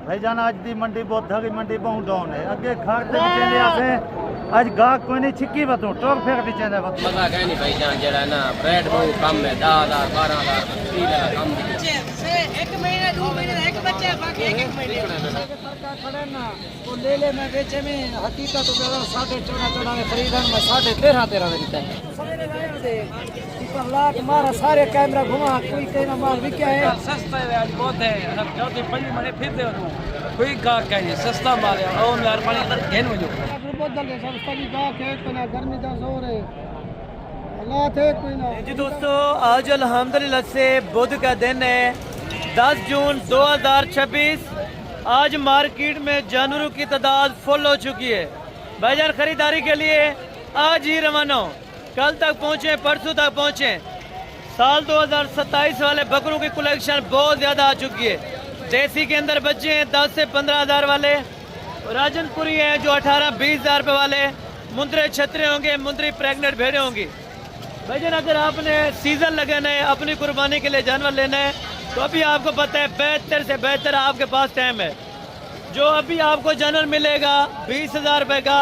भाईजान आज दी मंडी बोधा की मंडी बहुत डाउन है। अगे खाते चेंदे आसे आज गाहक कोई नहीं छिक्की बतो टोक फेंक दी चेंदे बतो मजा कह नहीं भाईजान जेड़ा ना ब्रेड बहुत कम है 10,000 12,000 30,000 कम से 1 महीने 2 महीने एक बच्चे बाकी 1 महीने सरकार खड़े ना वो ले ले मैं बेचे में हकीकत तो 14.5 में खरीदन में 13.5 में देता है सवेरे गए थे पर लाख मारा सारे कैमरा घुमा कोई कहना माल बिका है सस्ता है आज बहुत है अब चौथी पंजी महीने फिर दे दो कोई गाहक कहे सस्ता माल है और यार पानी अंदर घेन हो जो बदल है सस्ता भी गाहक है कोई ना गर्मी का जोर है हालात है कोई ना जी दोस्तों आज अल्हम्दुलिल्लाह से बुध का दिन है 10 जून 2026। आज मार्केट में जानवरों की तादाद फुल हो चुकी है। भाईजान खरीदारी के लिए आज ही रवाना हो, कल तक पहुँचे परसों तक पहुँचे। साल 2027 वाले बकरों की कलेक्शन बहुत ज़्यादा आ चुकी है। देसी के अंदर बच्चे हैं 10 से 15 हज़ार वाले, राजनपुरी हैं जो 18-20 हज़ार रुपये वाले, मुंदरे छतरे होंगे, मुंदरी प्रेग्नेंट भेड़े होंगी। भाईजान अगर आपने सीजन लगाना है, अपनी कुर्बानी के लिए जानवर लेना है तो अभी आपको पता है बेहतर से बेहतर आपके पास टाइम है। जो अभी आपको जानवर मिलेगा 20,000 रुपये का,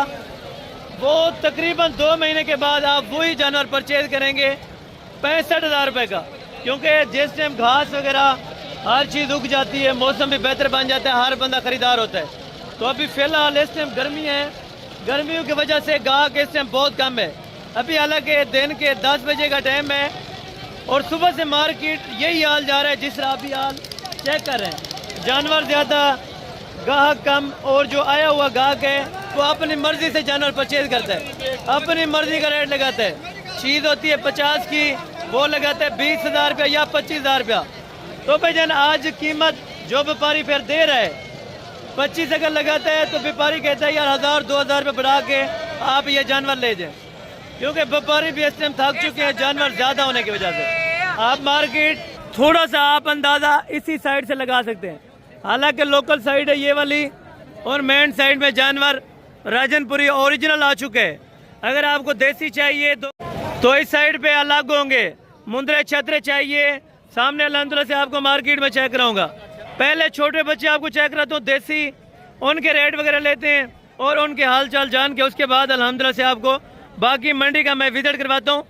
वो तकरीबन 2 महीने के बाद आप वही जानवर परचेज करेंगे 65,000 रुपये का, क्योंकि जिस टाइम घास वगैरह हर चीज़ उग जाती है, मौसम भी बेहतर बन जाता है, हर बंदा खरीदार होता है। तो अभी फ़िलहाल इस टाइम गर्मी है, गर्मियों की वजह से गाहक इस टाइम बहुत कम है। अभी हालांकि दिन के 10 बजे का टाइम है और सुबह से मार्केट यही हाल जा रहा है जिस तरह अभी हाल चेक कर रहे हैं। जानवर ज़्यादा, गाहक कम, और जो आया हुआ गाहक है वो अपनी मर्जी से जानवर परचेज करता है, अपनी मर्जी का रेट लगाता है। चीज़ होती है 50 की, वो लगाता है 20,000 रुपया या 25,000 रुपया। तो भाईजान आज कीमत जो व्यापारी फिर दे रहा है 25 अगर लगाता है तो व्यापारी कहता है यार 1,000-2,000 रुपये बढ़ा के आप ये जानवर ले जाएं, क्योंकि व्यापारी भी इस टाइम थक चुके हैं जानवर ज़्यादा होने की वजह से। आप मार्केट थोड़ा सा आप अंदाज़ा इसी साइड से लगा सकते हैं, हालांकि लोकल साइड है ये वाली, और मेन साइड में जानवर राजनपुरी ओरिजिनल आ चुके हैं। अगर आपको देसी चाहिए तो इस साइड पे अलग होंगे, मुंदरे छतरे चाहिए सामने अल्हम्दुलिल्लाह से आपको मार्केट में चेक कराऊंगा। पहले छोटे बच्चे आपको चेक कराता हूँ देसी, उनके रेट वगैरह लेते हैं और उनके हाल चाल जान के उसके बाद अल्हम्दुलिल्लाह से आपको बाकी मंडी का मैं विजिट करवाता हूँ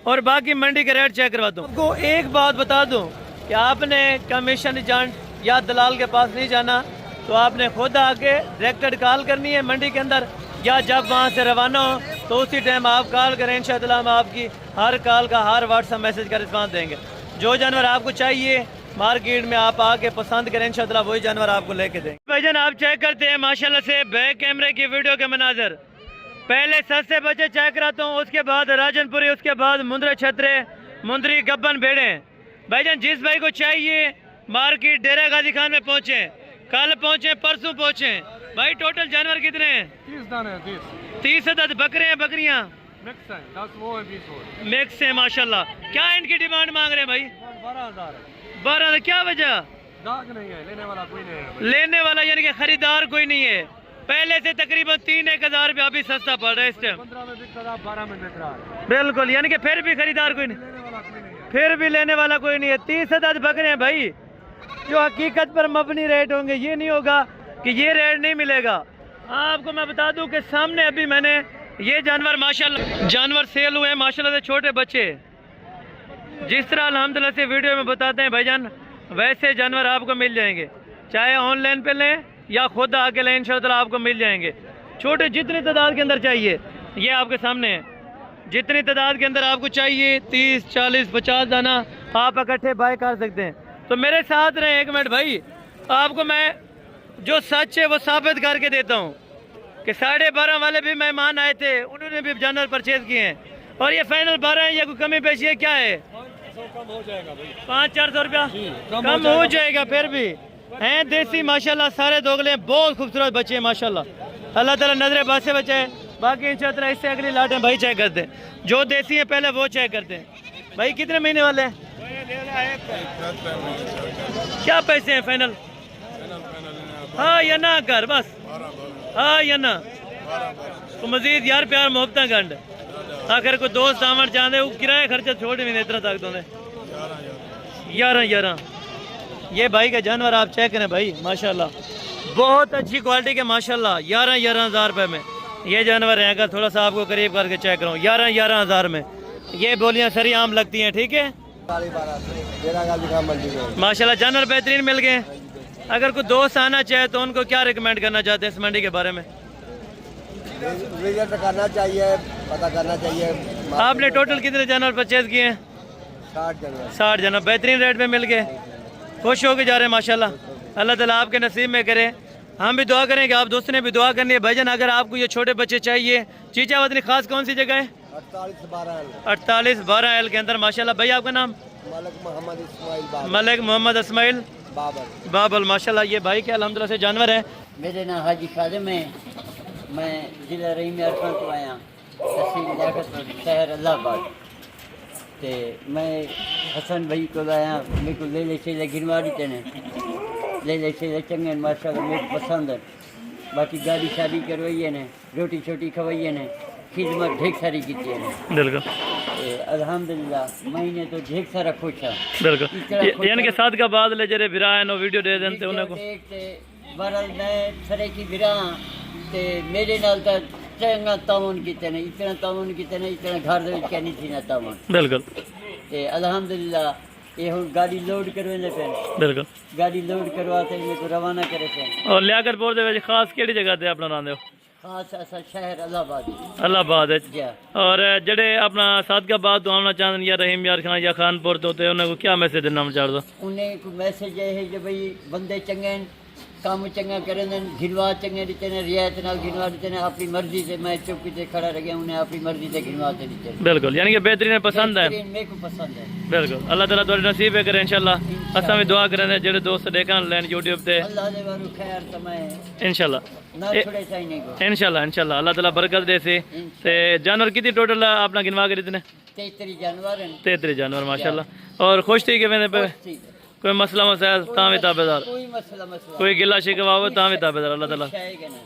और बाकी मंडी के रेट चेक करवाता हूँ। आपको एक बात बता दूँ कि आपने कमीशन एजेंट या दलाल के पास नहीं जाना, तो आपने खुद आके डायरेक्टेड कॉल करनी है मंडी के अंदर, या जब वहाँ से रवाना हो तो उसी टाइम आप कॉल करें। इंशाअल्लाह हम आपकी हर कॉल का, हर व्हाट्सएप मैसेज का रिस्पांस देंगे। जो जानवर आपको चाहिए मार्केट में आप आके पसंद करें, इंशाअल्लाह वही जानवर आपको लेके देंगे। भाईजान आप चेक करते हैं माशाल्लाह से बैक कैमरे की वीडियो के मनाजर। पहले सस्ते बच्चे चेक कराता हूँ, उसके बाद राजनपुरी, उसके बाद मुंदरे छतरे, मुंदरी गब्बन भेड़े। भाईजान जिस भाई को चाहिए मार्केट डेरा गाजी खान में पहुँचे, कल पहुँचे परसों पहुँचे। भाई टोटल जानवर कितने हैं? 30 दाने 30 अदद बकरे हैं, बकरियाँ मिक्स है 10 वो है 20 वो मिक्स है माशाल्लाह। क्या इनकी डिमांड मांग रहे हैं भाई? 12,000 12। क्या वजह? गाहक नहीं है, लेने वाला कोई नहीं है। लेने वाला यानी कि खरीदार कोई नहीं है। पहले से तकरीबन 3-1 हज़ार रुपया अभी सस्ता पड़ रहा है इस टाइम। 15 में बिक रहा, 12 में बिक रहा है। बिल्कुल, यानी कि फिर भी खरीदार कोई नहीं, लेने वाला कोई नहीं है। फिर भी लेने वाला कोई नहीं है। 30 अदद बकरे हैं भाई, जो हकीकत पर मबनी रेट होंगे। ये नहीं होगा कि ये रेट नहीं मिलेगा। आपको मैं बता दूं कि सामने अभी मैंने ये जानवर माशाल्लाह जानवर सेल हुए हैं माशाल्लाह से, छोटे बच्चे। जिस तरह अल्हम्दुलिल्लाह से वीडियो में बताते हैं भाईजान, वैसे जानवर आपको मिल जाएंगे, चाहे ऑनलाइन पे लें या खुद आके लें, इंशाअल्लाह आपको मिल जाएंगे। छोटे जितनी तादाद के अंदर चाहिए ये आपके सामने है। जितनी तादाद के अंदर आपको चाहिए 30, 40, 50 दाना आप इकट्ठे बाय कर सकते हैं। तो मेरे साथ रहे 1 मिनट भाई, आपको मैं जो सच है वो साबित करके देता हूँ कि 12.5 वाले भी मेहमान आए थे, उन्होंने भी जानवर परचेज किए हैं और ये फाइनल 12 है। या कोई कमी पेशी है क्या है? 500 कम हो जाएगा भाई, 500-400 रुपया कम हो जाएगा। फिर भी हैं देसी माशाल्लाह, सारे दोगले हैं, बहुत खूबसूरत बच्चे हैं माशाल्लाह। अल्लाह ताला नजरे बासे बचे हैं। बाकी इंशाअल्लाह इससे अगली लाटें भाई चेक करते हैं, जो देसी हैं पहले वो चेक करते हैं। भाई कितने महीने वाले हैं? क्या पैसे हैं फाइनल? हाँ या ना कर बस, हाँ या ना। तो मजीद यार प्यार मोहब्बत गंढ, आखिर कोई दोस्त आवन चाहते वो किराया खर्चा छोड़ भी नहीं इतना तक तो 11। ये भाई का जानवर आप चेक करें भाई माशाल्लाह, बहुत अच्छी क्वालिटी के माशाल्लाह 11,000 रुपए में ये जानवर हैं। अगर थोड़ा सा आपको करीब करके चेक करूँ 11,000 में ये बोलियाँ सरी आम लगती हैं। ठीक है माशाल्लाह जानवर बेहतरीन मिल गए। अगर कोई दोस्त आना चाहे तो उनको क्या रिकमेंड करना चाहते हैं इस मंडी के बारे में? विजिट करना चाहिए, पता करना चाहिए। आपने टोटल कितने जानवर परचेज किए हैं? 60 जानवर बेहतरीन रेट में मिल गए। खुश होके जा रहे हैं माशाल्लाह। अल्लाह ताला आपके नसीब में करे। हम भी दुआ करेंगे, आप दोस्तों ने भी दुआ करनी है। भाईजान अगर आपको ये छोटे बच्चे चाहिए, चीचा वतनी खास कौन सी जगह है? 48-12 एल के अंदर माशाल्लाह। भाई आपका नाम? मलिक मोहम्मद इस्माइल बाबल माशाल्लाह। ये भाई के अल्हम्दुलिल्लाह से जानवर है। मेरे नाम हाजी खादिम है, मैं जिला रहीम अरफान तो आया, तहसील लियाकतपुर, शहर इलाहाबाद। ते मैं हसन भाई को आया, मेरे को ले चले गिरवाड़ी तेने ले चले चंगे माशाल्लाह मेरे को पसंद है। बाकी गाड़ी शादी करवाइए ने, रोटी छोटी खवाइए ने, खिदमत ढेर सारी की है बिल्कुल अल्हम्दुलिल्लाह। महीने तो ढेर सारा खुश है बिल्कुल। यानी के साथ का बाद ले जरे बिरा है नो वीडियो दे देते उन्हें को बरल मैं सरे की बिरा ते मेरे नाल तो चंगा तावन कीते ने, इतना तावन कीते ने, इतना घर दे विच नहीं थी ना तावन बिल्कुल। ते अल्हम्दुलिल्लाह ये हुन गाड़ी लोड करवाने पे बिल्कुल गाड़ी लोड करवाते मेरे को रवाना करे थे। और लियाकतपुर दे विच खास केड़ी जगह ते अपना रहंदे हो? खास ऐसा शहर इलाहाबाद इलाहाबाद है। जी और जड़े अपना सादकाबाद तो आना चाहते या रहीम यार खान या खानपुर तो उन्हें को क्या मैसेज देना चाह दो? उन्हें को मैसेज ये है कि भाई बंदे चंगे काम चंगा करें, गिनवा चंगे देते हैं, रियायत नाल गिनवा देते हैं। अपनी मर्जी से मैं चौकी से खड़ा रह गया, उन्हें अपनी मर्जी से गिनवा देते हैं। बिल्कुल यानी कि बेहतरीन पसंद है। मेरे को पसंद है बिल्कुल। अल्लाह ताला तुम्हारी नसीब है करे इंशाल्लाह। असा भी दुआ करें जेडे दोस्त देखन लेन यूट्यूब पे अल्लाह दे वारू खैर समय इंशाल्लाह ना छोड़े चाहिए को इंशाल्लाह इंशाल्लाह अल्लाह ताला बरकत दे से। ते जानवर कितनी टोटल अपना गिनवा के इतने 33 जानवर हैं। 33 जानवर माशाल्लाह। और खुश थी के मैंने पे ठीक है, कोई मसला मसाइल तावे ताबेदार, कोई मसला कोई गिला शिकवा हो तावे ताबेदार। अल्लाह ताला शायद ना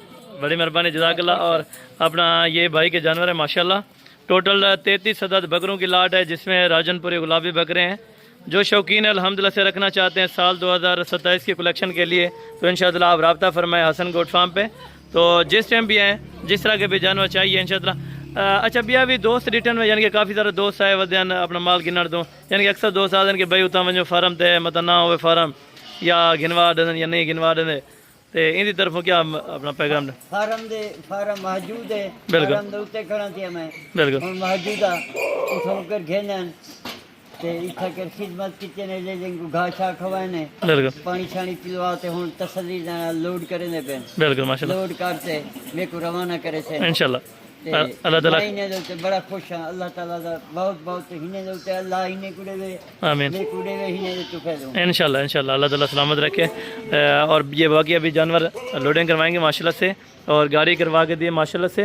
बड़ी मेहरबानी जज़ाकल्लाह। और अपना ये भाई के जानवर है माशाल्लाह। टोटल 33 अदद बकरों की लाट है जिसमें राजनपुरी गुलाबी बकरे हैं। जो शौकीन है अल्हम्दुलिल्लाह से रखना चाहते हैं साल 2027 की कलेक्शन के लिए तो इंशाअल्लाह आप रब्ता फरमाएं हसन गोट फार्म पे। तो जिस टाइम भी आएँ, जिस तरह के भी जानवर चाहिए इंशाअल्लाह। अच्छा भैया भी दोस्त रिटर्न में यानी कि काफ़ी सारे दोस्त आए वदन अपना माल गिनर दो, यानी कि अक्सर दोस्त आदन कि भाई उतना वजो फार्म थे मतलब ना हो फार्म या गिनवा दें या नहीं गिनवा दें। तो इन तरफों क्या अपना पैगाम है? फार्म मौजूद है बिल्कुल। फार्म दे उत्ते खड़ा थी मैं बिल्कुल हुन मौजूद है उठो कर घेनन ते इथा कर खिदमत किते ने ले लेंगे घास शा खवाने बिल्कुल पानी छानी पिलवाते हुन तसल्ली नाल लोड करने पे बिल्कुल माशाल्लाह लोड करते मेरे को रवाना करे से इंशाल्लाह। अल्लाह ताला इने दे बड़ा खुश है। अल्लाह ताला दा बहुत बहुत हिने दे अल्लाह इने कुड़े वे आमीन मेरे कुड़े वे हिने दे तुफे दो इंशाल्लाह इंशाल्लाह। अल्लाह ताला सलामत रखे। और ये बाकी अभी जानवर लोडिंग करवाएंगे माशाल्लाह से और गाड़ी करवा के दिए माशाल्लाह से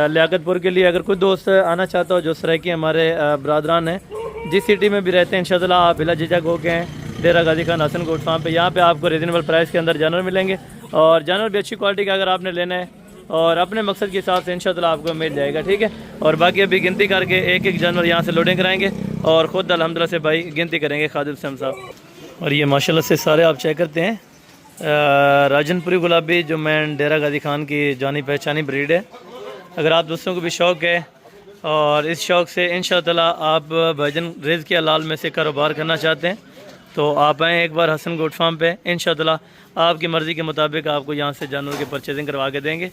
लियाकतपुर के लिए। अगर कोई दोस्त आना चाहता हो जो सराइकी हमारे बरदरान हैं जिस सिटी में भी रहते हैं इंशाल्लाह आप बिला झिझक हो गए डेरा गाजी खान हसन गोट फार्म पे। यहाँ पे आपको रीजनेबल प्राइस के अंदर जानवर मिलेंगे और जानवर भी अच्छी क्वालिटी का अगर आपने लेना है और अपने मकसद के हिसाब से इंशाल्लाह आपको मिल जाएगा। ठीक है। और बाकी अभी गिनती करके एक एक जानवर यहाँ से लोडिंग कराएंगे और ख़ुद अल्हम्दुलिल्लाह से भाई गिनती करेंगे खादिम सम साहब। और ये माशाल्लाह से सारे आप चेक करते हैं राजनपुरी गुलाबी जो मैं डेरा गाजी खान की जानी पहचानी ब्रीड है। अगर आप दोस्तों को भी शौक़ है और इस शौक़ से इंशाअल्लाह आप भाईजान रिज़्क़ के हलाल में से कारोबार करना चाहते हैं तो आप आएँ एक बार हसन गोट फार्म पे। इंशाअल्लाह आपकी मर्ज़ी के मुताबिक आपको यहाँ से जानवर की परचेजिंग करवा के देंगे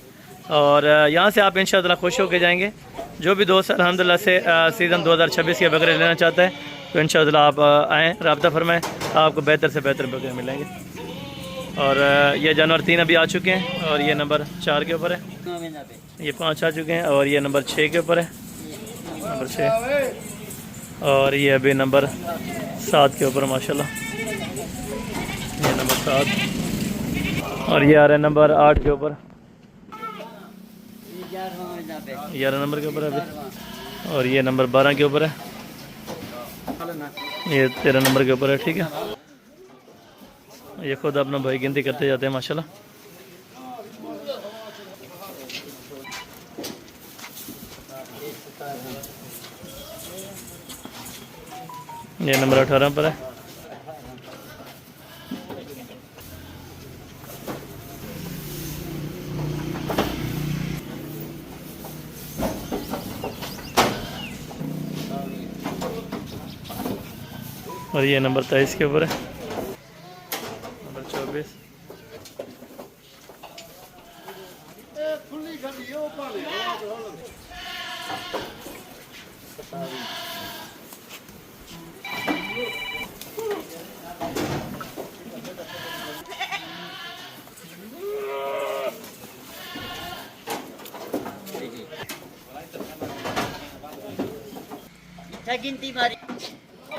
और यहाँ से आप इंशाअल्लाह खुश होकर जाएंगे। जो भी दोस्त अल्हम्दुलिल्लाह से सीज़न 2026 के बकरे लेना चाहता है तो इंशाअल्लाह आप आएँ रब्ता फरमाएँ, आपको बेहतर से बेहतर बकरे मिलेंगे। और ये जानवर 3 अभी आ चुके हैं और ये नंबर 4 के ऊपर है, ये 5 आ चुके हैं और ये नंबर 6 के ऊपर है, नंबर 6 और ये अभी नंबर 7 के ऊपर माशाल्लाह, ये नंबर 7 और ये आ रहा है नंबर 8 के ऊपर, 11 नंबर के ऊपर है अभी और ये नंबर 12 के ऊपर है, ये 13 नंबर के ऊपर है। ठीक है। ये खुद अपना भाई गिनती करते जाते हैं माशाल्लाह। ये नंबर 18 पर है, और ये नंबर 23 के ऊपर है, नंबर 24।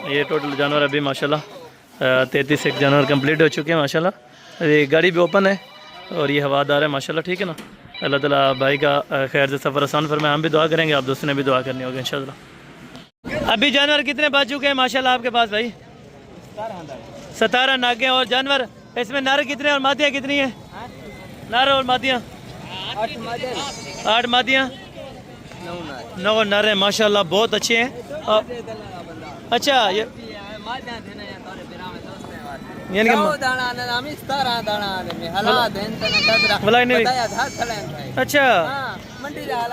ये टोटल जानवर अभी माशाल्लाह 33 एक जानवर कंप्लीट हो चुके हैं माशाल्लाह। ये गाड़ी भी ओपन है और ये हवादार है माशाल्लाह, ठीक है ना। अल्लाह ताला भाई का खैर से सफ़र आसान फरमाए। हम भी दुआ करेंगे, आप दोस्तों ने भी दुआ करनी होगी इंशाल्लाह। अभी जानवर कितने बच चुके हैं माशाल्लाह आपके पास भाई? 17 नागे। और जानवर इसमें नर कितने और मादियाँ कितनी हैं? नर और मादियाँ 8 मादियाँ 9 नर हैं माशाल्लाह, बहुत अच्छे हैं। अच्छा ये यानी अच्छा,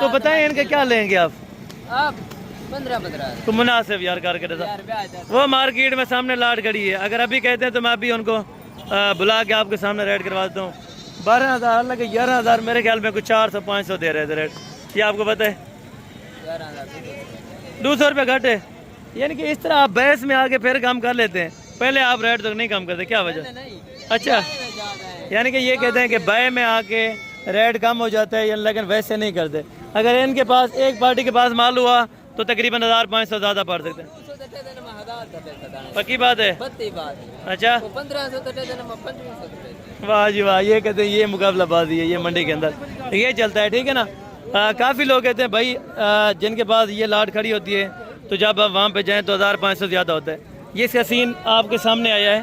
तो बताएं इनके क्या लेंगे आप? 15 तो मुनासिब यार करके वो मार्केट में सामने लाट खड़ी है, अगर अभी कहते हैं तो मैं अभी उनको बुला के आपके सामने रेट करवा देता हूँ। 12,000 लगे 11,000 मेरे ख्याल में कुछ 400-500 दे रहे थे रेट, ये आपको पता है। 200 रुपये घट है, यानी कि इस तरह आप बहस में आके फिर काम कर लेते हैं, पहले आप रेट तक नहीं कम करते, क्या वजह? अच्छा, यानी कि ये कहते हैं कि बह में आके रेट कम हो जाता है, लेकिन वैसे नहीं करते। अगर इनके पास एक पार्टी के पास माल हुआ तो तकरीबन 1,500 ज़्यादा पड़ सकते हैं। पक्की बात है। अच्छा, 1500 वाह जी वाह, ये कहते हैं ये मुकाबलाबाजी है, ये मंडी के अंदर ये चलता है, ठीक है ना। काफ़ी लोग कहते हैं भाई जिनके पास ये लाट खड़ी होती है तो जब आप वहाँ पे जाएं तो 1,500 ज़्यादा होता है। ये इसका सीन आपके सामने आया है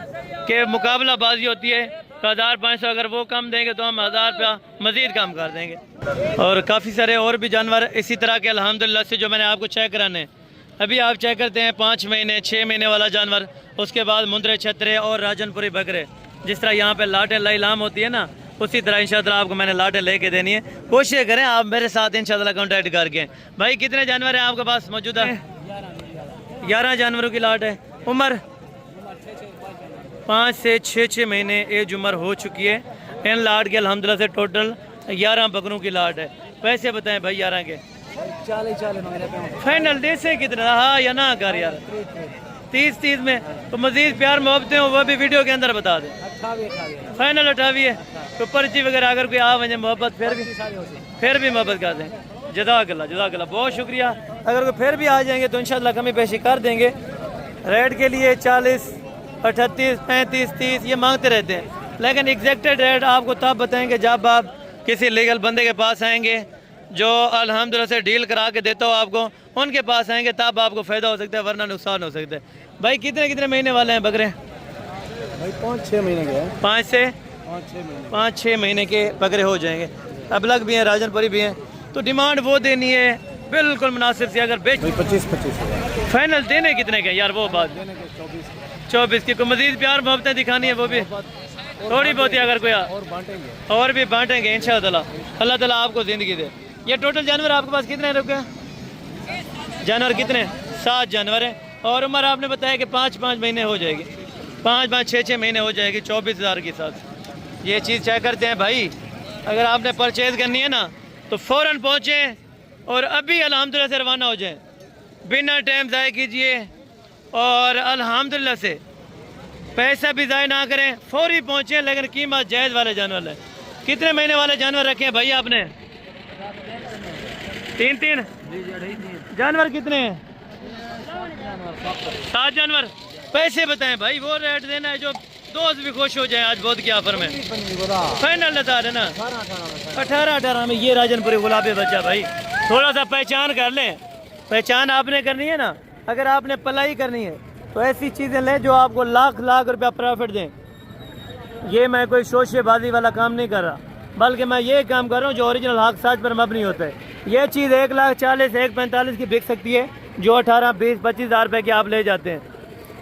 कि मुकाबलाबाजी होती है तो 1,500 अगर वो कम देंगे तो हम 1,000 रुपया मज़ीद कम कर देंगे। और काफ़ी सारे और भी जानवर इसी तरह के अल्हम्दुलिल्लाह से जो मैंने आपको चेक कराने, अभी आप चेक करते हैं 5 महीने 6 महीने वाला जानवर, उसके बाद मुंदरे छतरे और राजनपुरी बकरे। जिस तरह यहाँ पे लाटें लाइलाम होती है ना, उसी तरह इंशाअल्लाह आपको मैंने लाटें लेके देनी है। कोशिश करें आप मेरे साथ इंशाअल्लाह कांटेक्ट करके। भाई कितने जानवर हैं आपके पास मौजूदा? 11 जानवरों की लाट है। उम्र 5 से 6 महीने एज उम्र हो चुकी है इन लाट के अल्हम्दुलिल्लाह से। टोटल 11 बकरों की लाट है। पैसे बताएं भाई 11 के? 40 फाइनल दे से कितना? हाँ या ना कर यार? 30 में तो मजीद प्यार मोहब्बतें हो वो भी वीडियो के अंदर बता दें। 28 फाइनल 28 है तो पर्ची वगैरह अगर कोई आ वजह मोहब्बत फिर भी मोहब्बत कर दें। जज़ाकल्लाह बहुत शुक्रिया। अगर कोई फिर भी आ जाएंगे तो इंशाअल्लाह कमी पेशी कर देंगे। रेट के लिए 40, 38, 35, 30 ये मांगते रहते हैं, लेकिन एग्जैक्टेड रेट आपको तब बताएंगे जब आप किसी लीगल बंदे के पास आएंगे जो अल्हम्दुलिल्लाह से डील करा के देता हो आपको, उनके पास आएंगे तब आपको फ़ायदा हो सकता है, वरना नुकसान हो सकता है। भाई कितने महीने वाले हैं बकरे? भाई 5-6 महीने के हैं। 5 से 5-6 महीने के बकरे हो जाएंगे। अबलग भी हैं, राजनपुरी भी हैं, तो डिमांड वो देनी है बिल्कुल मुनासिब से। अगर बेच 25 फाइनल देने कितने के यार? वो बात 24 की। कोई मजीद प्यार मोहब्बतें दिखानी है वो भी थोड़ी बहुत ही, अगर कोई और भी बांटेंगे इंशाअल्लाह। अल्लाह ताला आपको ज़िंदगी दे। ये टोटल जानवर आपके पास कितने रुके? जानवर कितने? 7 जानवर हैं। और उम्र आपने बताया कि 5-5 महीने हो जाएगी, 5-5, 6-6 महीने हो जाएगी 24,000 के साथ। ये चीज़ चेक करते हैं भाई। अगर आपने परचेज़ करनी है ना तो फ़ौरन पहुँचें और अभी अल्हम्दुलिल्लाह से रवाना हो जाएं, बिना टाइम ज़ाय कीजिए और अल्हम्दुलिल्लाह से पैसा भी ज़ाय ना करें, फौरी पहुँचें, लेकिन कीमत जायज़ वाले जानवर है। कितने महीने वाले जानवर रखे हैं भाई आपने? 3 जानवर कितने हैं? 7 जानवर। पैसे बताएं भाई, वो रेट देना है जो दोस्त भी खुश हो जाए। आज बहुत क्या ऑफर में फाइनल बता देना 18 में। ये राजनपुरी गुलाबी बच्चा भाई, थोड़ा सा पहचान कर लें। पहचान आपने करनी है ना, अगर आपने पलाई करनी है तो ऐसी चीज़ें लें जो आपको लाख रुपया प्रॉफिट दें। ये मैं कोई शोशेबाजी वाला काम नहीं कर रहा, बल्कि मैं ये काम कर रहा हूँ जो ओरिजिनल हक साज पर मबनी होता है। ये चीज़ 1,40,000, 1,45,000 की बिक सकती है, जो 18, 20, 25,000 रुपये की आप ले जाते हैं।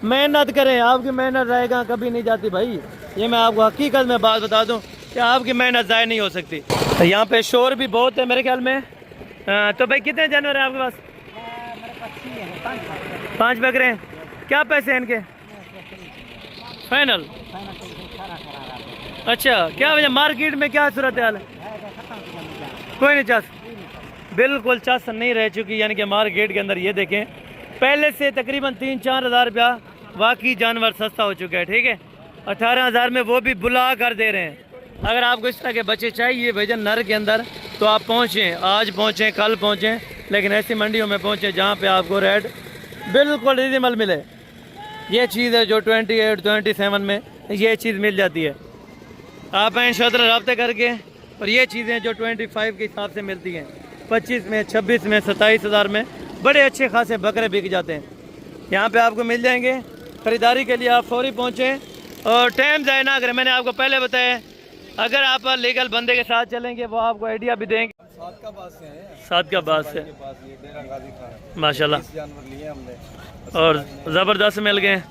मेहनत करें, आपकी मेहनत रहेगा कभी नहीं जाती भाई। ये मैं आपको हकीकत में बात बता दूं कि आपकी मेहनत ज़ाय नहीं हो सकती। तो यहाँ पे शोर भी बहुत है मेरे ख्याल में। तो भाई कितने जानवर हैं आपके पास? 5 बकरे हैं। क्या पैसे हैं इनके? फाइनल। अच्छा, क्या वजह मार्केट में क्या सूरत हाल है? कोई नहीं चास, बिल्कुल चास नहीं रह चुकी, यानी कि मार्केट के अंदर ये देखें पहले से तकरीबन 3-4 हज़ार रुपया वाकई जानवर सस्ता हो चुका है। ठीक है, 18,000 में वो भी बुला कर दे रहे हैं। अगर आपको इस तरह के बच्चे चाहिए भैया नर के अंदर तो आप पहुँचें, आज पहुँचें, कल पहुँचें, लेकिन ऐसी मंडियों में पहुँचें जहाँ पे आपको रेट बिल्कुल रिजनेबल मिले। ये चीज़ है जो 28-27 में ये चीज़ मिल जाती है। आप आए इंशाअल्लाह रब्ते करके, और ये चीज़ें जो 25 के हिसाब से मिलती हैं, 25 में, 26 में, 27,000 में बड़े अच्छे खासे बकरे बिक जाते हैं। यहाँ पे आपको मिल जाएंगे। ख़रीदारी के लिए आप फौरी पहुँचें और टाइम ज़ाया ना करें। मैंने आपको पहले बताया, अगर आप लीगल बंदे के साथ चलेंगे वो आपको आइडिया भी देंगे। सादकाबाद से माशाल्लाह, और ज़बरदस्त मिल गए।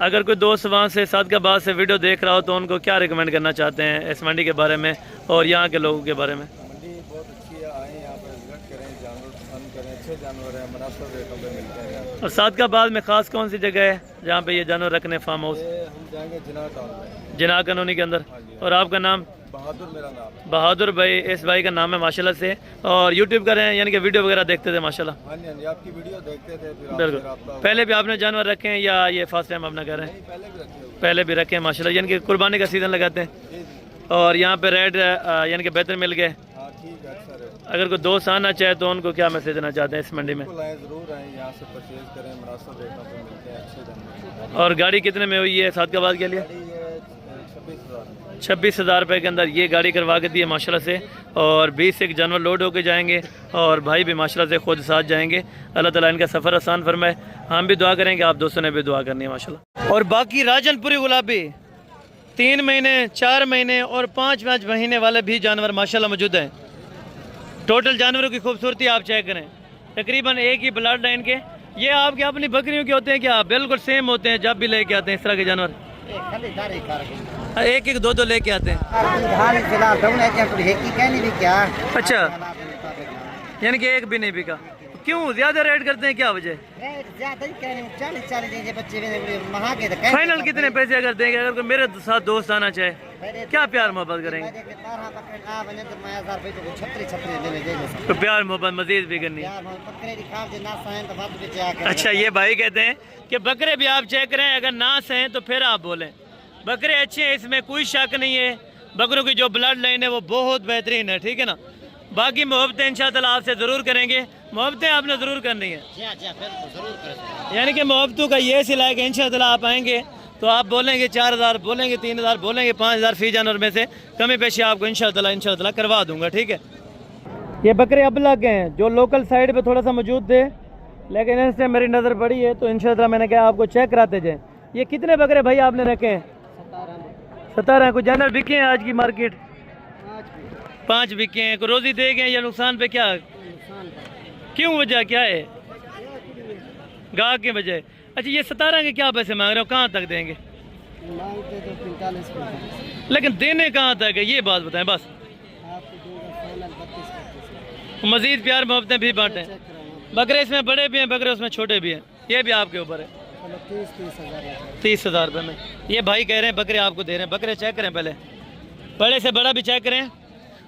अगर कोई दोस्त वहाँ से सादकाबाद से वीडियो देख रहा हो तो उनको क्या रिकमेंड करना चाहते हैं इस मंडी के बारे में और यहाँ के लोगों के बारे में? मंडी बहुत अच्छी है, आए यहाँ पर विजिट करें, जानवर पसंद करें, अच्छे जानवर हैं, मुनासिब रेटों पे मिलते हैं। और सादकाबाद में ख़ास कौन सी जगह है जहाँ पे ये जानवर रखने फार्म हाउस? हम जाएंगे जिना टाउन में, जिना कॉलोनी के अंदर। और आपका नाम? बहादुर मेरा नाम है। बहादुर भाई, इस भाई का नाम है माशाल्लाह से, और यूट्यूब कर रहे हैं, यानी कि वीडियो वगैरह देखते थे माशाल्लाह? हाँ जी, हाँ जी, आपकी वीडियो देखते थे, फिर बिल्कुल। पहले भी आपने जानवर रखे हैं या ये फर्स्ट टाइम अपना कर रहे हैं? पहले भी रखे हुए। पहले भी रखे हैं माशाल्लाह, यानी कि कुर्बानी का सीज़न लगाते हैं। जी जी, और यहाँ पे रेट यानी कि बेहतर मिल गए। हाँ ठीक है, अच्छा है। अगर कोई दोस्त आना चाहे तो उनको क्या मैसेज देना चाहते हैं इस मंडी में? बिल्कुल आए, ज़रूर आए, यहाँ से परचेज करें, मुनासिब रेटों पे मिलते हैं, अच्छे जानवर। और गाड़ी कितने में हुई है सादकाबाद के लिए? 26,000 रुपये के अंदर ये गाड़ी करवा के दी है माशाल्लाह से, और 20 से एक जानवर लोड होके जाएंगे, और भाई भी माशाल्लाह से खुद साथ जाएंगे। अल्लाह ताला इनका सफ़र आसान फरमाए। हम भी दुआ करेंगे, आप दोस्तों ने भी दुआ करनी है माशाल्लाह। और बाकी राजनपुरी गुलाबी 3 महीने, 4 महीने और 5 महीने वाले भी जानवर माशाल्लाह मौजूद हैं। टोटल जानवरों की खूबसूरती आप चेक करें, तकरीबन एक ही ब्लड लाइन के। ये आपके अपनी बकरियों के होते हैं क्या? बिल्कुल सेम होते हैं जब भी लेके आते हैं इस तरह के जानवर? एक 2 लेके आते हैं। अच्छा, यानी कि एक भी नहीं बिका। क्यों ज्यादा रेट करते हैं, क्या वजह? फाइनल कितने पैसे अगर देंगे? अगर कोई मेरे साथ दोस्त आना चाहे, क्या प्यार मोहब्बत करेंगे? तो प्यार मोहब्बत मजीद भी करनी है। अच्छा, ये भाई कहते हैं कि बकरे भी आप चेक करें, अगर ना सहें तो फिर आप बोलें। बकरे अच्छे हैं, इसमें कोई शक नहीं है। बकरों की जो ब्लड लाइन है वो बहुत बेहतरीन है, ठीक है ना। बाकी मोहब्बतें इंशाअल्लाह आपसे ज़रूर करेंगे, मोहब्बतें आपने ज़रूर करनी है, यानी कि मोहब्बतों का ये सिला है कि इंशाअल्लाह आप आएंगे तो आप बोलेंगे 4,000, बोलेंगे 3,000, बोलेंगे 5,000 फी जानवर में से कमी पेशी आपको इंशाअल्लाह करवा दूंगा, ठीक है। ये बकरे अब लग गए हैं, जो लोकल साइड पे थोड़ा सा मौजूद थे, लेकिन इससे मेरी नज़र पड़ी है तो इंशाअल्लाह मैंने कहा आपको चेक कराते जाएँ। ये कितने बकरे भाई आपने रखे हैं? 17। कुछ जानवर बिके हैं आज की मार्केट? 5 बिके हैं। कोई रोज़ी दे गए या नुकसान पे? क्या क्यों, वजह क्या है? गाहक की वजह। अच्छा, ये 17 के क्या पैसे मांग रहे हो, कहाँ तक देंगे? लेकिन देने कहाँ तक है, ये बात बताएं बस। मजीद प्यार मोहब्बतें भी बांटें। बकरे इसमें बड़े भी हैं, बकरे उसमें छोटे भी हैं, ये भी आपके ऊपर है। 30,000 रुपये में ये भाई कह रहे हैं बकरे आपको दे रहे हैं। बकरे चेक करें पहले, बड़े से बड़ा भी चेक करें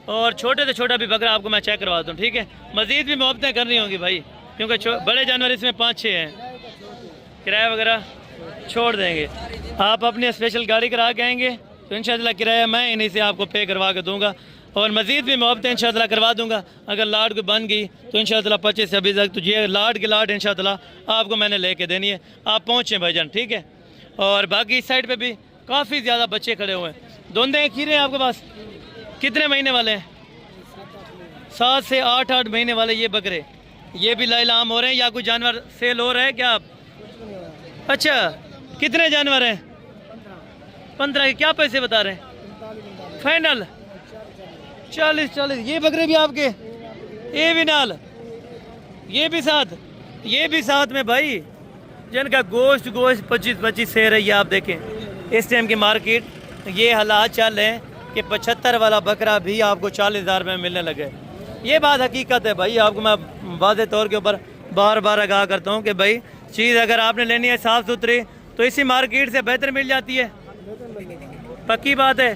और छोटे से छोटा भी बकरा आपको मैं चेक करवाता हूँ, ठीक है। मजीद भी मोहब्बतें करनी होंगी भाई, क्योंकि बड़े जानवर इसमें 5-6 हैं। किराया वगैरह छोड़ देंगे, आप अपनी स्पेशल गाड़ी करा के आएंगे तो इंशाअल्लाह किराया मैं इन्हीं से आपको पे करवा के दूँगा, और मज़ीद भी मोहब्बतें इंशाअल्लाह करवा दूँगा। अगर लाड को बन गई तो इंशाअल्लाह 25 से अभी तक तो ये लाड की लाड इंशाअल्लाह आपको मैंने लेके देनी है। आप पहुँचें भाईजान, ठीक है। और बाकी इस साइड पे भी काफ़ी ज़्यादा बच्चे खड़े हुए हैं। दोंदे खीरे हैं आपके पास? कितने महीने वाले हैं? 7 से 8 महीने वाले ये बकरे, ये भी लाइलाम हो रहे हैं या कोई जानवर सेल हो रहा है क्या? अच्छा, कितने जानवर हैं? 15 के क्या पैसे बता रहे हैं? फाइनल 40। ये बकरे भी आपके? ये भी नाल, ये भी साथ में भाई, जिनका गोश्त 25 से रही है। आप देखें इस टाइम की मार्केट, ये हालात चल रहे हैं कि 75 वाला बकरा भी आपको 40,000 में मिलने लगे। ये बात हकीकत है भाई, आपको मैं वाज़े तौर के ऊपर बार बार आगाह करता हूँ कि भाई चीज़ अगर आपने लेनी है साफ़ सुथरी तो इसी मार्केट से बेहतर मिल जाती है? पक्की बात है,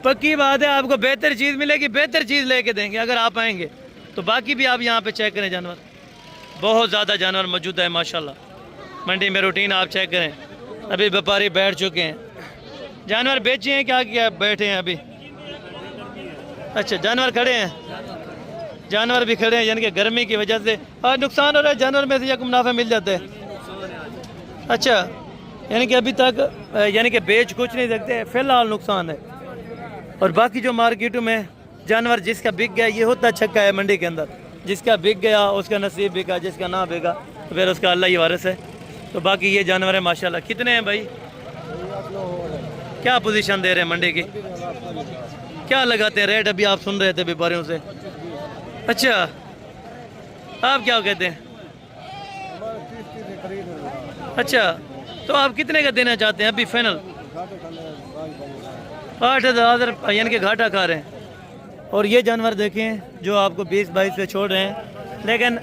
पक्की बात है। आपको बेहतर चीज़ मिलेगी, बेहतर चीज़ लेके देंगे अगर आप आएंगे तो। बाकी भी आप यहाँ पे चेक करें जानवर, बहुत ज़्यादा जानवर मौजूद है माशाल्लाह। मंडी में रूटीन आप चेक करें, अभी व्यापारी बैठ चुके हैं। जानवर बेचे हैं क्या किया, बैठे हैं अभी? अच्छा, जानवर खड़े हैं, जानवर भी खड़े हैं, यानी कि गर्मी की वजह से और नुकसान हो रहा है। जानवर में से या मुनाफा मिल जाता है? अच्छा, यानी कि अभी तक यानी कि बेच कुछ नहीं सकते, फिलहाल नुकसान है। और बाकी जो मार्केटों में जानवर जिसका बिक गया, ये होता छक्का है मंडी के अंदर, जिसका बिक गया उसका नसीब बिका, जिसका ना बिका तो फिर उसका अल्लाह ही वारिस है। तो बाकी ये जानवर है माशाल्लाह। कितने हैं भाई, क्या पोजीशन दे रहे हैं मंडी की, क्या लगाते हैं रेट? अभी आप सुन रहे थे व्यापारियों से। अच्छा, आप क्या कहते हैं? अच्छा, तो आप कितने का देना चाहते हैं अभी फाइनल? 8,000 यानी कि घाटा खा रहे हैं। और ये जानवर देखें जो आपको 20-22 पे छोड़ रहे हैं, लेकिन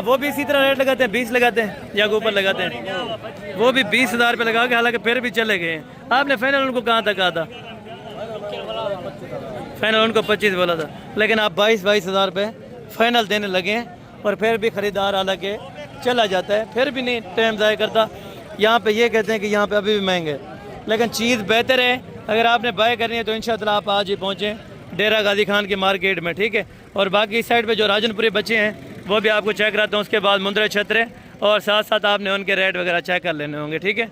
वो भी इसी तरह रेट लगाते हैं, 20 लगाते हैं या ऊपर लगाते हैं। वो भी 20,000 पे लगा के, हालांकि फिर भी चले गए हैं। आपने फाइनल उनको कहाँ तक कहा था? फाइनल उनको 25 बोला था, लेकिन आप 22,000 पे फाइनल देने लगे हैं। और फिर भी ख़रीदार हालांकि चला जाता है, फिर भी नहीं टाइम ज़ाया करता। यहाँ पे ये कहते हैं कि यहाँ पे अभी भी महंगे, लेकिन चीज़ बेहतर है। अगर आपने बाय करनी है तो इंशाअल्लाह आप आज ही पहुँचें डेरा गाजी खान की मार्केट में, ठीक है। और बाकी इस साइड पे जो राजनपुरी बच्चे हैं वो भी आपको चेक कराता हूँ, उसके बाद मुंद्रे छतरे, और साथ साथ आपने उनके रेट वगैरह चेक कर लेने होंगे, ठीक है।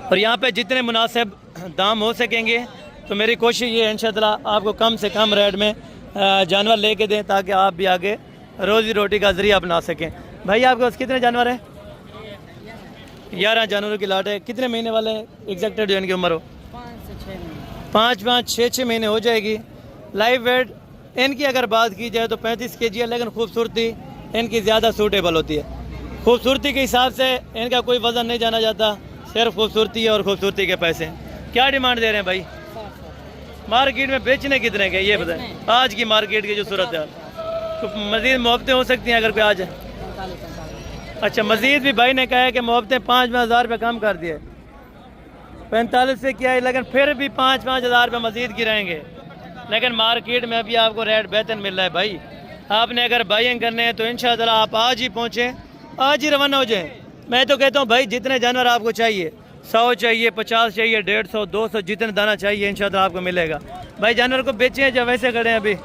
और यहाँ पे जितने मुनासिब दाम हो सकेंगे तो मेरी कोशिश ये है इंशाअल्लाह आपको कम से कम रेट में जानवर लेके दें, ताकि आप भी आगे रोज़ी रोटी का ज़रिया बना सकें। भाई आपके पास कितने जानवर हैं? 11 जानवरों की लाट है। कितने महीने वाले एग्जैक्टेड जो इनकी उम्र हो? 5-5, 6-6 महीने हो जाएगी। लाइव वेट इनकी अगर बात की जाए तो 35 kg है, लेकिन खूबसूरती इनकी ज़्यादा सूटेबल होती है। खूबसूरती के हिसाब से इनका कोई वज़न नहीं जाना जाता, सिर्फ खूबसूरती है और खूबसूरती के पैसे। क्या डिमांड दे रहे हैं भाई? मार्केट में बेचने कितने के ये बताएं, आज की मार्केट की जो सूरत है। तो मज़ीद मुहब्बतें हो सकती हैं अगर कोई आ जाए? अच्छा, मज़ीद भी भाई ने कहा है कि मुहब्बतें 5,000 रुपये कम कर दिए, 45 से किया है, लेकिन फिर भी 5,000 रुपये मज़ीद गिराएंगे। लेकिन मार्केट में अभी आपको रेट बेहतर मिल रहा है भाई। आपने अगर बाइंग करने हैं तो इंशाअल्लाह आप आज ही पहुँचें, आज ही रवाना हो जाएं। मैं तो कहता हूँ भाई जितने जानवर आपको चाहिए, 100 चाहिए, 50 चाहिए, 150, 200, जितने दाना चाहिए इंशाअल्लाह आपको मिलेगा। भाई जानवर को बेचे हैं या वैसे खड़े हैं? अभी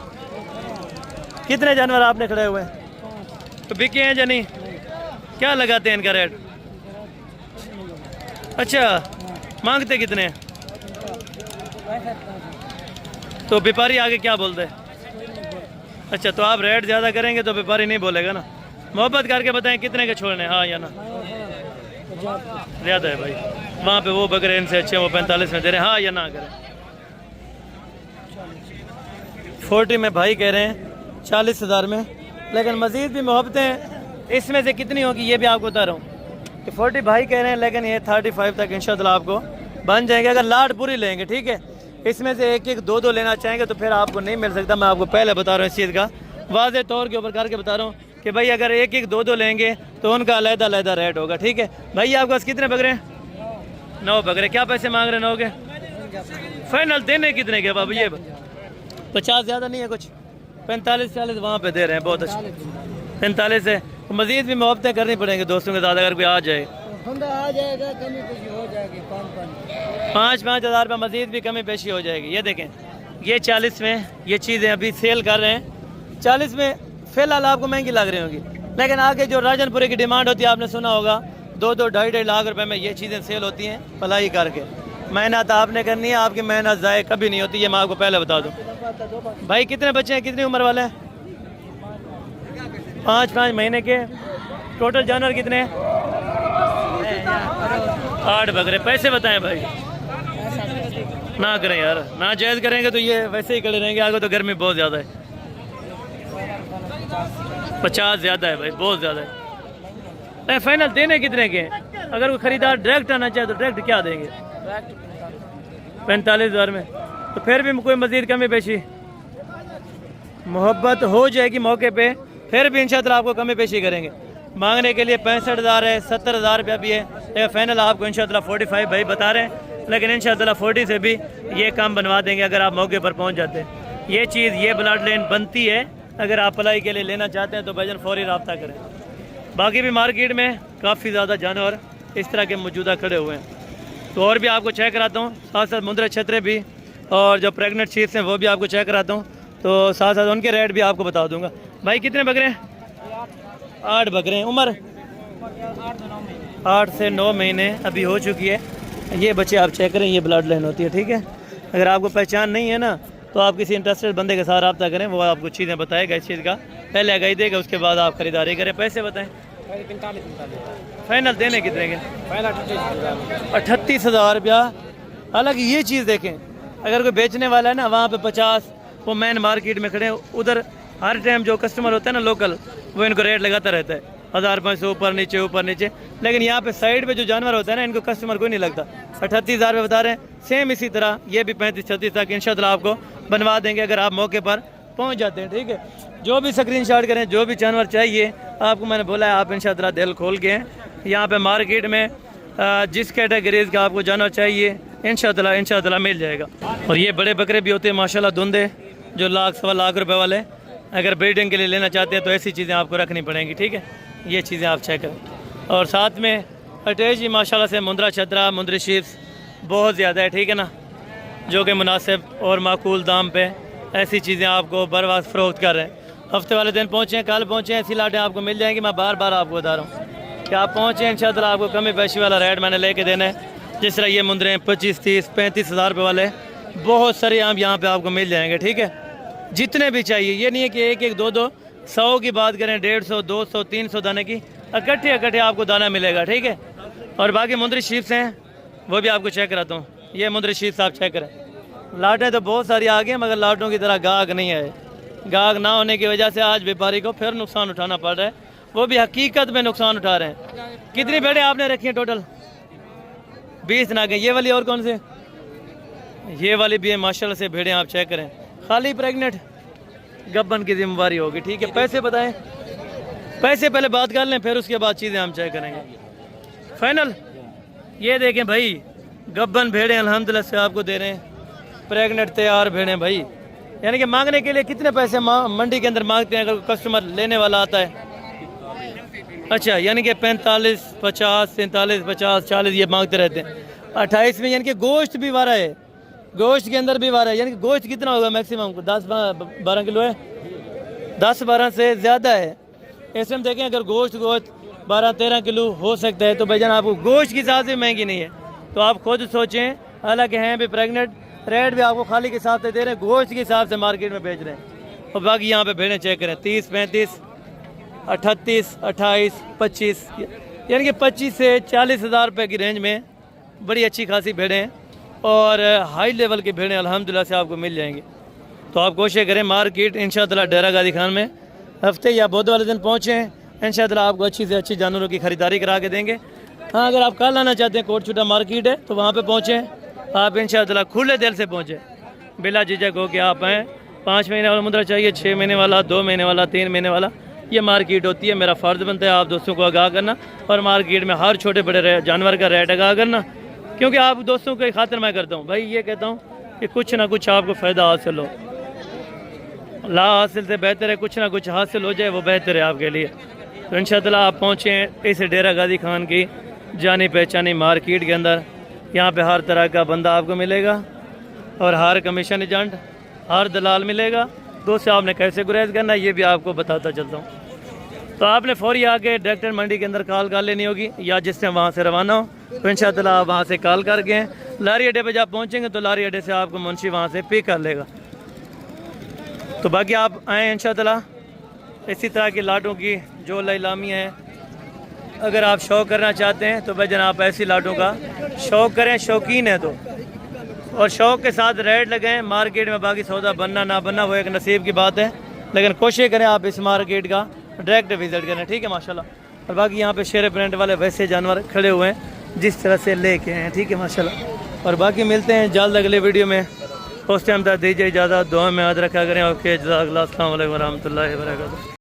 कितने जानवर आपने खड़े हुए हैं? तो बिके हैं या नहीं? क्या लगाते हैं इनका रेट? अच्छा, मांगते कितने हैं? तो व्यापारी आगे क्या बोलते हैं? अच्छा, तो आप रेट ज़्यादा करेंगे तो व्यापारी नहीं बोलेगा ना। मोहब्बत करके बताएं कितने के छोड़ने, हाँ या ना? ज़्यादा है भाई, वहाँ पे वो बकरे इनसे अच्छे वो 45 में दे रहे हैं, हाँ या ना करें? 40 में भाई कह रहे हैं, 40,000 में, लेकिन मज़ीद भी मोहब्बतें इसमें से कितनी होगी ये भी आपको बता रहा हूँ कि 40 भाई कह रहे हैं, लेकिन ये 35 तक इंशाअल्लाह आपको बन जाएंगे अगर लाट पूरी लेंगे, ठीक है। इसमें से एक एक दो लेना चाहेंगे तो फिर आपको नहीं मिल सकता। मैं आपको पहले बता रहा हूँ इस चीज़ का वाज़े तौर के ऊपर करके बता रहा हूँ कि भाई अगर एक एक दो लेंगे तो उनका अलग-अलग रेट होगा, ठीक है। भाई आपके पास कितने बकरे हैं? 9 बकरे। क्या पैसे मांग रहे हैं 9 के? फाइनल देने कितने के बाबू? ये 50 ज़्यादा नहीं है कुछ? 45-40 वहाँ पे दे रहे हैं, बहुत अच्छा। 45 है, तो मज़ीद भी मुहब्बतें करनी पड़ेंगी दोस्तों के साथ। अगर कोई आ जाए आ जाएगा, कमी पेशी हो जाएगी, 5,000 रुपये मज़ीद भी कमी पेशी हो जाएगी। ये देखें, ये 40 में ये चीज़ें अभी सेल कर रहे हैं। 40 में फ़िलहाल आपको महंगी लग रही होगी, लेकिन आगे जो राजनपुरे की डिमांड होती है आपने सुना होगा, 2-2, 2.5 लाख रुपए में ये चीज़ें सेल होती हैं पलाई करके। मेहनत आपने करनी है, आपकी मेहनत ज़ाय कभी नहीं होती, ये मैं आपको पहले बता दूँ। भाई कितने बच्चे हैं, कितनी उम्र वाले हैं? 5-5 महीने के। टोटल जानवर कितने हैं? 8 बकरे। पैसे बताएं भाई, ना करें यार, ना जायज़ करेंगे तो ये वैसे ही खड़े रहेंगे। आगे तो गर्मी बहुत ज़्यादा है, 50 ज़्यादा है भाई, बहुत ज़्यादा है। फाइनल देने कितने के? अगर कोई खरीदार डायरेक्ट आना चाहे तो डायरेक्ट क्या देंगे? 45,000 में। तो फिर भी कोई मज़ीद कमी पेशी मोहब्बत हो जाएगी मौके पे, फिर भी इंशाअल्लाह आपको कमी पेशी करेंगे। मांगने के लिए 65,000 है, 70,000 रुपया भी है, लेकिन फाइनल आपको इंशाअल्लाह 45 भाई बता रहे हैं, लेकिन इंशाअल्लाह 40 से भी ये काम बनवा देंगे अगर आप मौके पर पहुँच जाते हैं। ये चीज़ ये ब्लड लाइन बनती है, अगर आप अप्लाई के लिए लेना चाहते हैं तो भाईजान फौरी रब्ता करें। बाकी भी मार्केट में काफ़ी ज़्यादा जानवर इस तरह के मौजूदा खड़े हुए हैं, तो और भी आपको चेक कराता हूँ, साथ साथ मुंद्रा छतरे भी और जो प्रेग्नेंट शीप्स हैं वो भी आपको चेक कराता हूँ, तो साथ साथ उनके रेट भी आपको बता दूंगा। भाई कितने बकरे हैं? 8 बकरे हैं। उम्र 8 से 9 महीने अभी हो चुकी है। ये बच्चे आप चेक करें, ये ब्लड लाइन होती है, ठीक है। अगर आपको पहचान नहीं है ना तो आप किसी इंटरेस्टेड बंदे के साथ रब्ता करें, वो आपको चीज़ें बताएगा इस चीज़ का, पहले आगाही देगा, उसके बाद आप खरीदारी करें। पैसे बताएं फाइनल देने कितने के? 38,000 रुपया। हालांकि ये चीज़ देखें, अगर कोई बेचने वाला है ना वहाँ पे 50, वो मेन मार्केट में खड़े, उधर हर टाइम जो कस्टमर होता है ना लोकल, वो इनको रेट लगाता रहता है 1,500 ऊपर नीचे। लेकिन यहाँ पे साइड पे जो जानवर होता है ना, इनको कस्टमर कोई नहीं लगता। 38,000 रुपये बता रहे हैं। सेम इसी तरह ये भी 35-36 तक इंशाअल्लाह आपको बनवा देंगे अगर आप मौके पर पहुँच जाते हैं, ठीक है। जो भी स्क्रीनशॉट करें, जो भी जानवर चाहिए आपको, मैंने बोला है आप इंशाअल्लाह दिल खोल के यहाँ पे मार्केट में जिस कैटेगरीज का आपको जानवर चाहिए इंशाअल्लाह मिल जाएगा। और ये बड़े बकरे भी होते हैं माशाल्लाह, धुंधे, जो लाख 1.25 लाख रुपए वाले, अगर ब्रीडिंग के लिए लेना चाहते हैं तो ऐसी चीज़ें आपको रखनी पड़ेंगी, ठीक है। ये चीज़ें आप चेक करें। और साथ में अटैच ही माशाल्लाह से मुंद्रा छतरा, मुंद्री शीप्स बहुत ज़्यादा है, ठीक है ना, जो कि मुनासिब और माकूल दाम पे ऐसी चीज़ें आपको बर वक्त फ़रोख्त कर रहे हैं। हफ्ते वाले दिन पहुँचे, कल पहुँचे, ऐसी लाटें आपको मिल जाएंगी। मैं बार बार आपको बता रहा हूँ कि आप पहुँचे इंशाअल्लाह आपको कमी पेशी वाला रेट मैंने लेके देना है। जिस तरह ये मुंद्रे हैं 25, 30, 35,000 रुपये वाले बहुत सारे आम यहाँ पे आपको मिल जाएंगे, ठीक है। जितने भी चाहिए, ये नहीं है कि एक 2 100 की बात करें, 150, 200, 300 दाने की इकट्ठे आपको दाना मिलेगा, ठीक है। और बाकी मुंद्री शीप्स हैं वो भी आपको चेक कराता हूँ। ये मुंद्री शीप्स आप चेक करें, लाटें तो बहुत सारी आ गई मगर लाटों की तरह गाहक नहीं है। गाहक ना होने की वजह से आज व्यापारी को फिर नुकसान उठाना पड़ रहा है, वो भी हकीकत में नुकसान उठा रहे हैं। कितनी भेड़ें आपने रखी हैं टोटल? 20 ना गए। ये वाली और कौन से? ये वाली भी है माशाल्लाह से भेड़ें, आप चेक करें। खाली प्रेग्नेंट गब्बन की जिम्मेवारी होगी, ठीक है। पैसे बताएं, पैसे पहले बात कर लें, फिर उसके बाद चीज़ें हम चेक करेंगे। फाइनल ये देखें भाई, गब्बन भेड़ें अल्हम्दुलिल्लाह से आपको दे रहे हैं, प्रेग्नेंट तैयार भेड़ें भाई। यानी कि मांगने के लिए कितने पैसे मंडी के अंदर मांगते हैं अगर कस्टमर लेने वाला आता है? अच्छा, यानी कि 45, 50, 47, 50, 40 ये मांगते रहते हैं। 28 में यानी कि गोश्त भी वारा है, गोश्त के अंदर भी वारा है। यानी कि गोश्त कितना होगा मैक्सिमम? 10-12 किलो है, 10-12 से ज़्यादा है। ऐसे हम देखें अगर गोश्त 12-13 किलो हो सकता है तो भाईजान आपको गोश्त की हिसाब से महंगी नहीं है, तो आप खुद सोचें। हालांकि हैं भी प्रेग्नेंट, रेट भी आपको खाली के हिसाब से दे रहे हैं, गोश्त के हिसाब से मार्केट में बेच रहे हैं। और बाकी यहाँ पे भेड़ें चेक करें, 30, 35, 38, 28, 25, यानी कि 25 से 40,000 रुपये की रेंज में बड़ी अच्छी खासी भेड़ें हैं और हाई लेवल की भेड़ें अल्हम्दुलिल्लाह से आपको मिल जाएंगी। तो आप कोशिश करें मार्केट इंशाअल्लाह डेरा गाजी खान में हफ्ते या बुध वाले दिन पहुँचें, इंशाअल्लाह आपको अच्छी से अच्छी जानवरों की ख़रीदारी करा के देंगे। हाँ, अगर आप कल आना चाहते हैं, कोटछुटा मार्केट है तो वहाँ पे पहुँचें आप, इंशाअल्लाह खुले दिल से पहुँचें, बिला झिझक हो के आप आएँ। 5 महीने वाला मुद्रा चाहिए, 6 महीने वाला, 2 महीने वाला, 3 महीने वाला, ये मार्केट होती है। मेरा फ़र्ज़ बनता है आप दोस्तों को आगाह करना और मार्केट में हर छोटे बड़े जानवर का रेट आगाह करना, क्योंकि आप दोस्तों के खातिर मैं करता हूँ भाई। ये कहता हूँ कि कुछ ना कुछ आपको फ़ायदा हासिल हो, ला हासिल से बेहतर है कुछ ना कुछ हासिल हो जाए, वो बेहतर है आपके लिए। तो इंशाअल्लाह आप पहुँचें इस डेरा गाजी खान की जानी पहचानी मार्केट के अंदर। यहाँ पे हर तरह का बंदा आपको मिलेगा और हर कमीशन एजेंट, हर दलाल मिलेगा। दोस्त आपने कैसे गुरेज करना है ये भी आपको बताता चलता हूँ। तो आपने फौरी आके डायरेक्टर मंडी के अंदर कॉल कर लेनी होगी, या जिस टाइम वहाँ से रवाना हो तो इंशाअल्लाह आप वहाँ से कॉल करके लारी अड्डे पे जब पहुँचेंगे तो लारी अड्डे से आपको मुंशी वहाँ से पिक कर लेगा। तो बाकी आप आएँ इंशाअल्लाह। इसी तरह की लाटों की जो लामी है, अगर आप शौक़ करना चाहते हैं तो भाई जनाब ऐसी लाटों का शौक़ करें, शौकीन है तो, और शौक़ के साथ रेट लगाएं मार्केट में। बाकी सौदा बनना ना बनना वो एक नसीब की बात है, लेकिन कोशिश करें आप इस मार्केट का डायरेक्ट विज़िट करें, ठीक है माशाल्लाह। और बाकी यहाँ पे शेर प्रिंट वाले वैसे जानवर खड़े हुए हैं जिस तरह से लेके हैं, ठीक है माशाल्लाह। और बाकी मिलते हैं जल्द अगले वीडियो में, उस टाइम तक दीजिए इजाज़त, दुआ में याद रखा करें। ओके, जज़ाकल्लाह, अस्सलाम वालेकुम व रहमतुल्लाहि व बरकातहू।